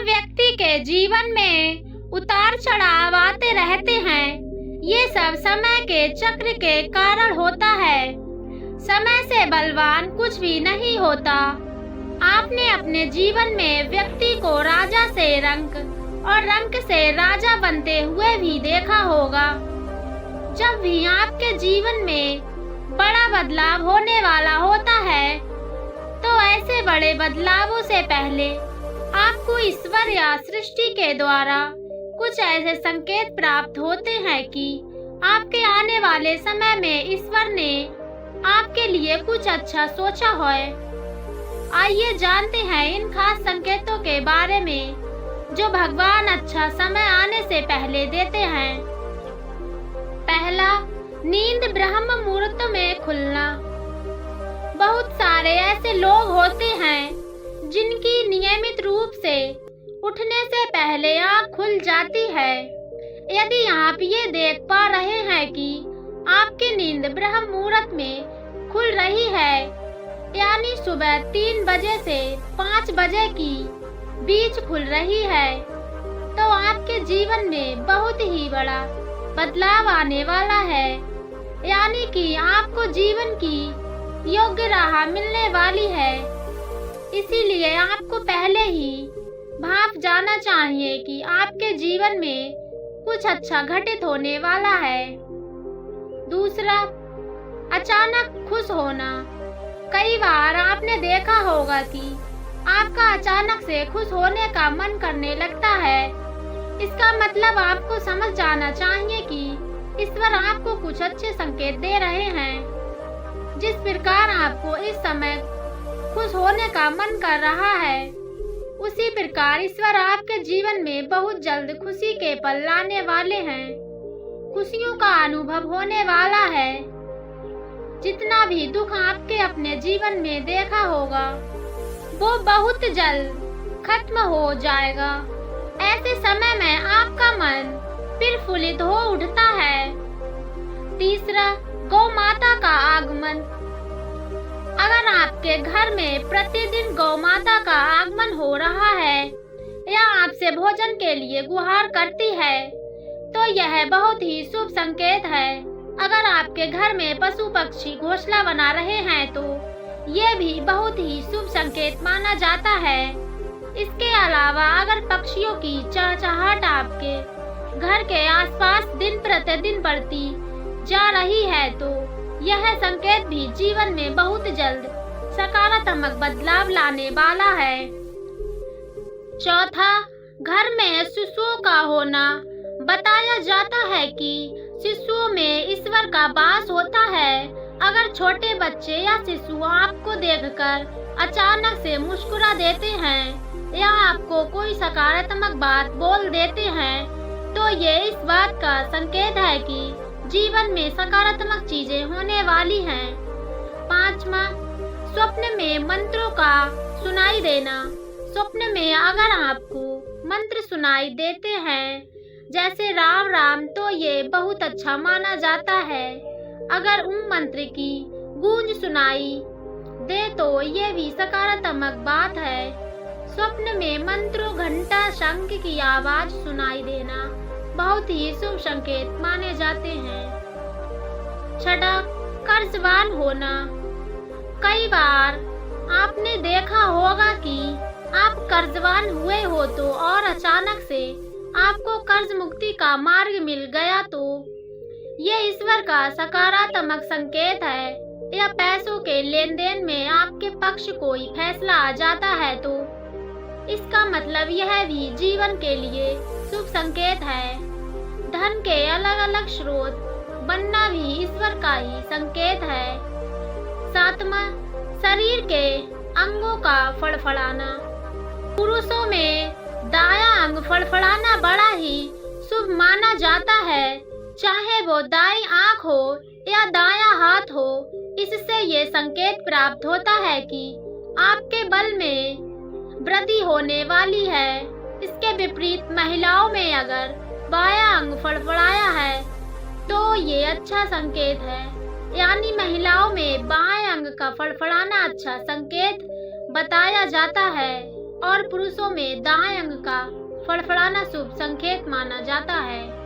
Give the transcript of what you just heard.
व्यक्ति के जीवन में उतार चढ़ाव आते रहते हैं। ये सब समय के चक्र के कारण होता है। समय से बलवान कुछ भी नहीं होता। आपने अपने जीवन में व्यक्ति को राजा से रंक और रंक से राजा बनते हुए भी देखा होगा। जब भी आपके जीवन में बड़ा बदलाव होने वाला होता है, तो ऐसे बड़े बदलावों से पहले आपको ईश्वर या सृष्टि के द्वारा कुछ ऐसे संकेत प्राप्त होते हैं कि आपके आने वाले समय में ईश्वर ने आपके लिए कुछ अच्छा सोचा है। आइए जानते हैं इन खास संकेतों के बारे में जो भगवान अच्छा समय आने से पहले देते हैं। पहला, नींद ब्रह्म मुहूर्त में खुलना। बहुत सारे ऐसे लोग होते हैं जिनकी नियमित रूप से उठने से पहले आँख खुल जाती है। यदि आप ये देख पा रहे हैं कि आपकी नींद ब्रह्म मुहूर्त में खुल रही है, यानी सुबह 3 बजे से 5 बजे की बीच खुल रही है, तो आपके जीवन में बहुत ही बड़ा बदलाव आने वाला है। यानी कि आपको जीवन की योग्य राह मिलने वाली है। इसीलिए आपको पहले ही भाप जाना चाहिए कि आपके जीवन में कुछ अच्छा घटित होने वाला है। दूसरा, अचानक खुश होना। कई बार आपने देखा होगा कि आपका अचानक से खुश होने का मन करने लगता है। इसका मतलब आपको समझ जाना चाहिए कि ईश्वर आपको कुछ अच्छे संकेत दे रहे हैं। जिस प्रकार आपको इस समय खुश होने का मन कर रहा है, उसी प्रकार ईश्वर आपके जीवन में बहुत जल्द खुशी के पल लाने वाले हैं। खुशियों का अनुभव होने वाला है। जितना भी दुख आपके अपने जीवन में देखा होगा, वो बहुत जल्द खत्म हो जाएगा। ऐसे समय में आपका मन प्रफुल्लित हो उठता है। तीसरा, गौ माता का आगमन। अगर आपके घर में प्रतिदिन गौ माता का आगमन हो रहा है या आपसे भोजन के लिए गुहार करती है, तो यह बहुत ही शुभ संकेत है। अगर आपके घर में पशु पक्षी घोंसला बना रहे हैं, तो ये भी बहुत ही शुभ संकेत माना जाता है। इसके अलावा अगर पक्षियों की चहचहाट आपके घर के आसपास दिन प्रतिदिन बढ़ती जा रही है, तो यह संकेत भी जीवन में बहुत जल्द सकारात्मक बदलाव लाने वाला है। चौथा, घर में शिशुओं का होना। बताया जाता है कि शिशुओं में ईश्वर का वास होता है। अगर छोटे बच्चे या शिशु आपको देखकर अचानक से मुस्कुरा देते हैं या आपको कोई सकारात्मक बात बोल देते हैं, तो ये इस बात का संकेत है कि जीवन में सकारात्मक चीजें होने वाली हैं। पांचवा, स्वप्न में मंत्रों का सुनाई देना। स्वप्न में अगर आपको मंत्र सुनाई देते हैं, जैसे राम राम, तो ये बहुत अच्छा माना जाता है। अगर उन मंत्र की गूंज सुनाई दे, तो ये भी सकारात्मक बात है। स्वप्न में मंत्रों, घंटा, शंख की आवाज सुनाई देना बहुत ही शुभ संकेत माने जाते हैं। छठा, कर्जवान होना। कई बार आपने देखा होगा कि आप कर्जवान हुए हो तो और अचानक से आपको कर्ज मुक्ति का मार्ग मिल गया, तो ये ईश्वर का सकारात्मक संकेत है। या पैसों के लेन देन में आपके पक्ष कोई फैसला आ जाता है, तो इसका मतलब यह भी जीवन के लिए शुभ संकेत है। धन के अलग अलग स्रोत बनना भी ईश्वर का ही संकेत है। सातवां, शरीर के अंगों का फड़फड़ाना। पुरुषों में दायां अंग फड़फड़ाना बड़ा ही शुभ माना जाता है, चाहे वो दाईं आंख हो या दायां हाथ हो। इससे ये संकेत प्राप्त होता है कि आपके बल में वृद्धि होने वाली है। इसके विपरीत महिलाओं में अगर बायां अंग फड़फड़ाया है, तो ये अच्छा संकेत है। यानी महिलाओं में बाएं अंग का फड़फड़ाना अच्छा संकेत बताया जाता है। और पुरुषों में दाएं अंग का फड़फड़ाना शुभ संकेत माना जाता है।